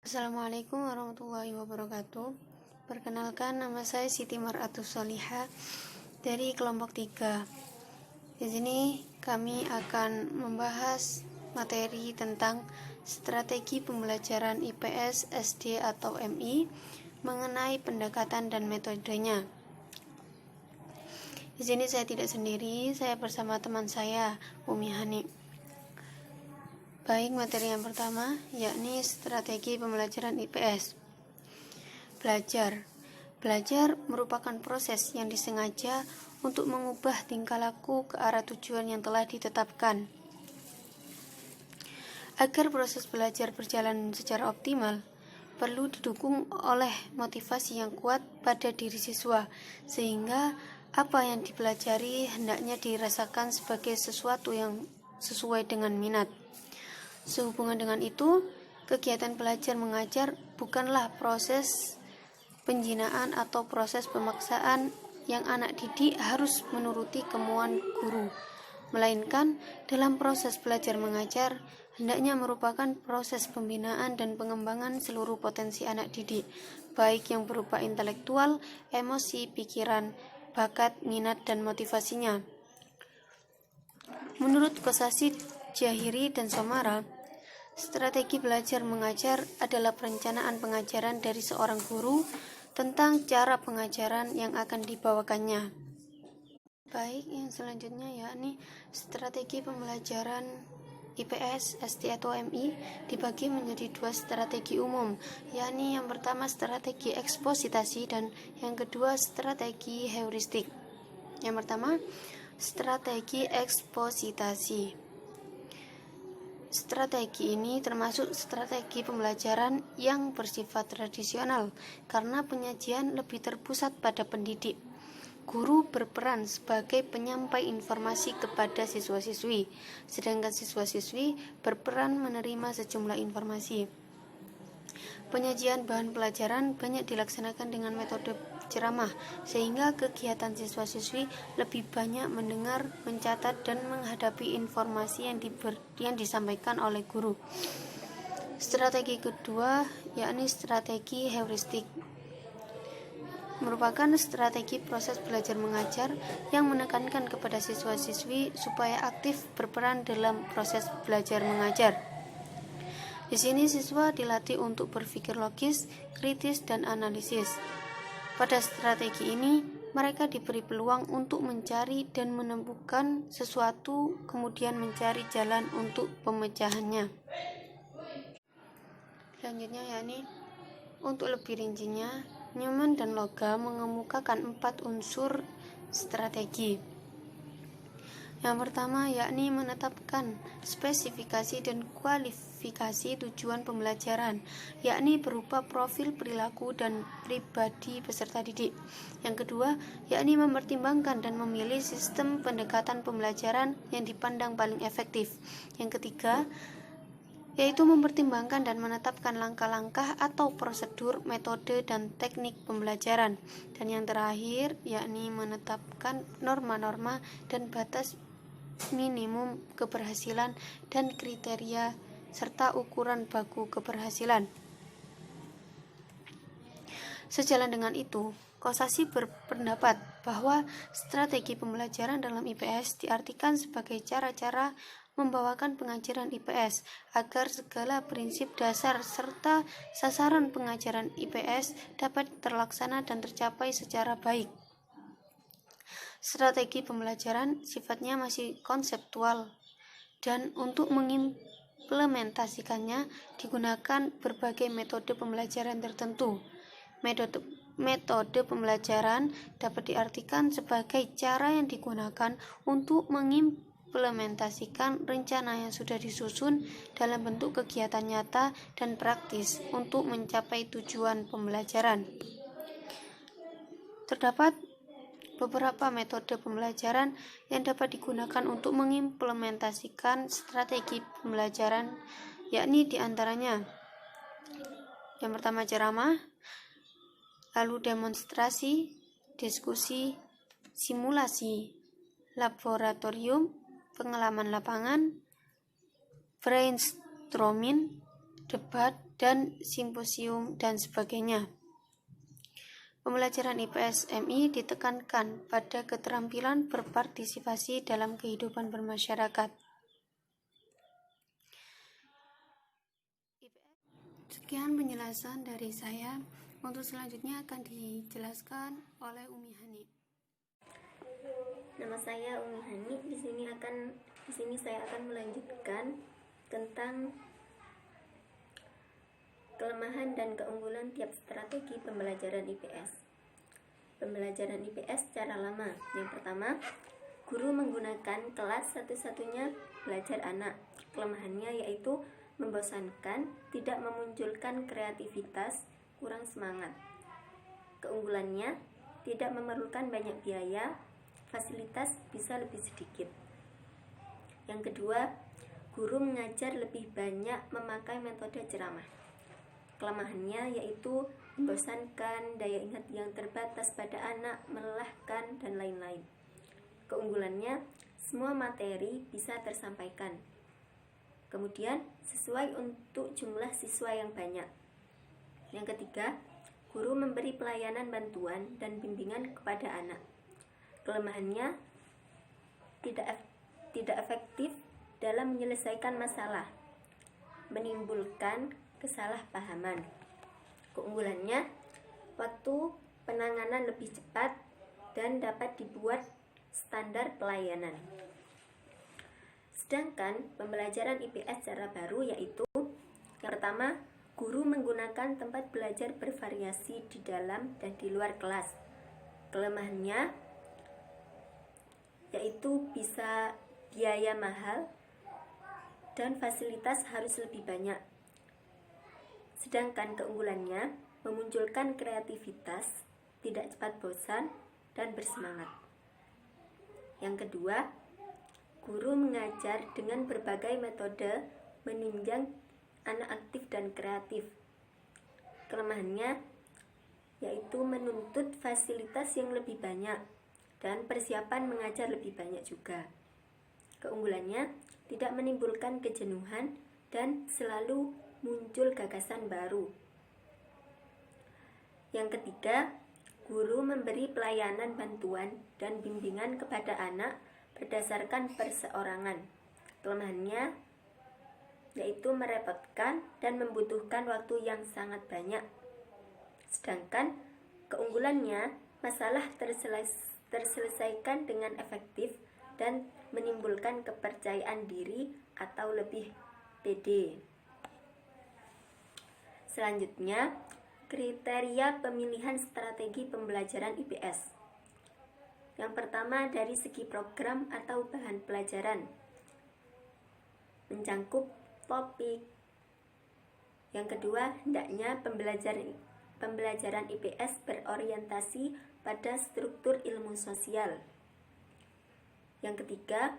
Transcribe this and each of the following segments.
Assalamualaikum warahmatullahi wabarakatuh. Perkenalkan, nama saya Siti Mar'atus Solihah dari kelompok 3. Di sini kami akan membahas materi tentang strategi pembelajaran IPS, SD atau MI mengenai pendekatan dan metodenya. Di sini saya tidak sendiri, saya bersama teman saya, Umi Hani. Baik, materi yang pertama yakni strategi pembelajaran IPS. Belajar merupakan proses yang disengaja untuk mengubah tingkah laku ke arah tujuan yang telah ditetapkan. Agar proses belajar berjalan secara optimal, perlu didukung oleh motivasi yang kuat pada diri siswa, sehingga apa yang dipelajari hendaknya dirasakan sebagai sesuatu yang sesuai dengan minat. Sehubungan dengan itu, kegiatan belajar mengajar bukanlah proses penjinaan atau proses pemaksaan yang anak didik harus menuruti kemauan guru, melainkan dalam proses belajar mengajar hendaknya merupakan proses pembinaan dan pengembangan seluruh potensi anak didik, baik yang berupa intelektual, emosi, pikiran, bakat, minat, dan motivasinya. Menurut Kosasih, Jahiri, dan Somara, strategi belajar mengajar adalah perencanaan pengajaran dari seorang guru tentang cara pengajaran yang akan dibawakannya. Baik, yang selanjutnya yakni strategi pembelajaran IPS, SD atau MI dibagi menjadi dua strategi umum, yakni yang pertama strategi ekspositasi dan yang kedua strategi heuristik. Yang pertama, strategi ekspositasi. Strategi ini termasuk strategi pembelajaran yang bersifat tradisional karena penyajian lebih terpusat pada pendidik. Guru berperan sebagai penyampai informasi kepada siswa-siswi, sedangkan siswa-siswi berperan menerima sejumlah informasi. Penyajian bahan pelajaran banyak dilaksanakan dengan metode ceramah, sehingga kegiatan siswa-siswi lebih banyak mendengar, mencatat, dan menghadapi informasi yang disampaikan oleh guru. Strategi kedua yakni strategi heuristik, merupakan strategi proses belajar mengajar yang menekankan kepada siswa-siswi supaya aktif berperan dalam proses belajar mengajar. Di sini siswa dilatih untuk berpikir logis, kritis, dan analisis. Pada strategi ini, mereka diberi peluang untuk mencari dan menemukan sesuatu, kemudian mencari jalan untuk pemecahannya. Selanjutnya yakni untuk lebih rincinya, Newman dan Logam mengemukakan 4 unsur strategi. Yang pertama yakni menetapkan spesifikasi dan kualifikasi tujuan pembelajaran, yakni berupa profil perilaku dan pribadi peserta didik. Yang kedua yakni mempertimbangkan dan memilih sistem pendekatan pembelajaran yang dipandang paling efektif. Yang ketiga yaitu mempertimbangkan dan menetapkan langkah-langkah atau prosedur, metode, dan teknik pembelajaran. Dan yang terakhir yakni menetapkan norma-norma dan batas minimum keberhasilan dan kriteria serta ukuran baku keberhasilan. Sejalan dengan itu, Kosasih berpendapat bahwa strategi pembelajaran dalam IPS diartikan sebagai cara-cara membawakan pengajaran IPS agar segala prinsip dasar serta sasaran pengajaran IPS dapat terlaksana dan tercapai secara baik. Strategi pembelajaran sifatnya masih konseptual dan untuk mengimplementasikannya digunakan berbagai metode pembelajaran tertentu. Metode pembelajaran dapat diartikan sebagai cara yang digunakan untuk mengimplementasikan rencana yang sudah disusun dalam bentuk kegiatan nyata dan praktis untuk mencapai tujuan pembelajaran. Terdapat beberapa metode pembelajaran yang dapat digunakan untuk mengimplementasikan strategi pembelajaran, yakni diantaranya yang pertama ceramah, lalu demonstrasi, diskusi, simulasi, laboratorium, pengalaman lapangan, brainstorming, debat, dan simposium, dan sebagainya. Pembelajaran IPS MI ditekankan pada keterampilan berpartisipasi dalam kehidupan bermasyarakat. Sekian penjelasan dari saya. Untuk selanjutnya akan dijelaskan oleh Umi Hani. Nama saya Umi Hani. Di sini saya akan melanjutkan tentang kelemahan dan keunggulan tiap strategi pembelajaran IPS. Pembelajaran IPS secara lama. Yang pertama, guru menggunakan kelas satu-satunya belajar anak. Kelemahannya yaitu membosankan, tidak memunculkan kreativitas, kurang semangat. Keunggulannya, tidak memerlukan banyak biaya, fasilitas bisa lebih sedikit. Yang kedua, guru mengajar lebih banyak memakai metode ceramah. Kelemahannya yaitu membosankan, daya ingat yang terbatas pada anak, melelahkan, dan lain-lain. Keunggulannya, semua materi bisa tersampaikan. Kemudian, sesuai untuk jumlah siswa yang banyak. Yang ketiga, guru memberi pelayanan bantuan dan bimbingan kepada anak. Kelemahannya, tidak efektif dalam menyelesaikan masalah, menimbulkan kesalahpahaman. Keunggulannya, waktu penanganan lebih cepat dan dapat dibuat standar pelayanan. Sedangkan pembelajaran IPS secara baru yaitu yang pertama, guru menggunakan tempat belajar bervariasi di dalam dan di luar kelas. Kelemahannya yaitu bisa biaya mahal dan fasilitas harus lebih banyak. Sedangkan keunggulannya memunculkan kreativitas, tidak cepat bosan, dan bersemangat. Yang kedua, guru mengajar dengan berbagai metode menunjang anak aktif dan kreatif. Kelemahannya yaitu menuntut fasilitas yang lebih banyak dan persiapan mengajar lebih banyak juga. Keunggulannya tidak menimbulkan kejenuhan dan selalu muncul gagasan baru. Yang ketiga, guru memberi pelayanan bantuan dan bimbingan kepada anak berdasarkan perseorangan. Kelemahannya yaitu merepotkan dan membutuhkan waktu yang sangat banyak. Sedangkan keunggulannya, masalah terselesaikan dengan efektif dan menimbulkan kepercayaan diri atau lebih pede. Selanjutnya, kriteria pemilihan strategi pembelajaran IPS. Yang pertama, dari segi program atau bahan pelajaran, mencangkup topik. Yang kedua, hendaknya pembelajaran IPS berorientasi pada struktur ilmu sosial. Yang ketiga,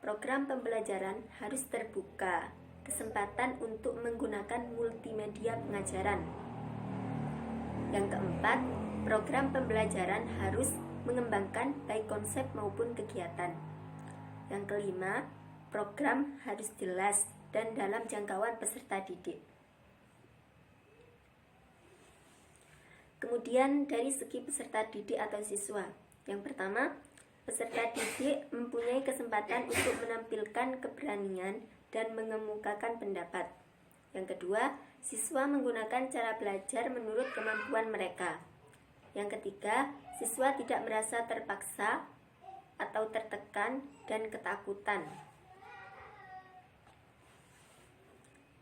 program pembelajaran harus terbuka, kesempatan untuk menggunakan multimedia pengajaran. Yang keempat, program pembelajaran harus mengembangkan baik konsep maupun kegiatan. Yang kelima, program harus jelas dan dalam jangkauan peserta didik. Kemudian dari segi peserta didik atau siswa, yang pertama, peserta didik mempunyai kesempatan untuk menampilkan keberanian dan mengemukakan pendapat. Yang kedua, siswa menggunakan cara belajar menurut kemampuan mereka. Yang ketiga, siswa tidak merasa terpaksa atau tertekan dan ketakutan.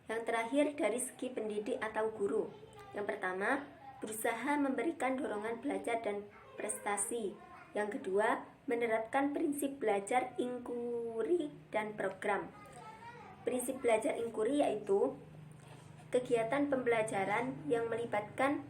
Yang terakhir, dari segi pendidik atau guru. Yang pertama, berusaha memberikan dorongan belajar dan prestasi. Yang kedua, menerapkan prinsip belajar inkuri dan program. Prinsip belajar inkuri yaitu kegiatan pembelajaran yang melibatkan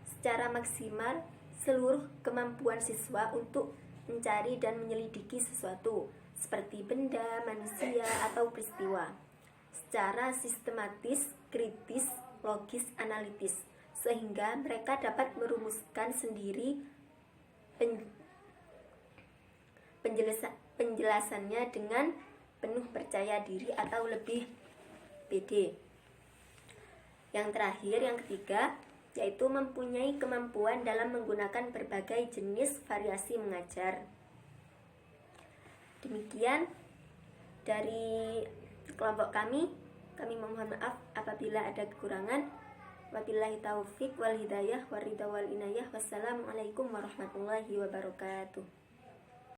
secara maksimal seluruh kemampuan siswa untuk mencari dan menyelidiki sesuatu, seperti benda, manusia, atau peristiwa, secara sistematis, kritis, logis, analitis, sehingga mereka dapat merumuskan sendiri penjelasannya dengan penuh percaya diri atau lebih pede. Yang terakhir, yang ketiga, yaitu mempunyai kemampuan dalam menggunakan berbagai jenis variasi mengajar. Demikian dari kelompok kami mohon maaf apabila ada kekurangan. Wabillahi taufik wal hidayah waridha wal inayah. Wassalamualaikum warahmatullahi wabarakatuh.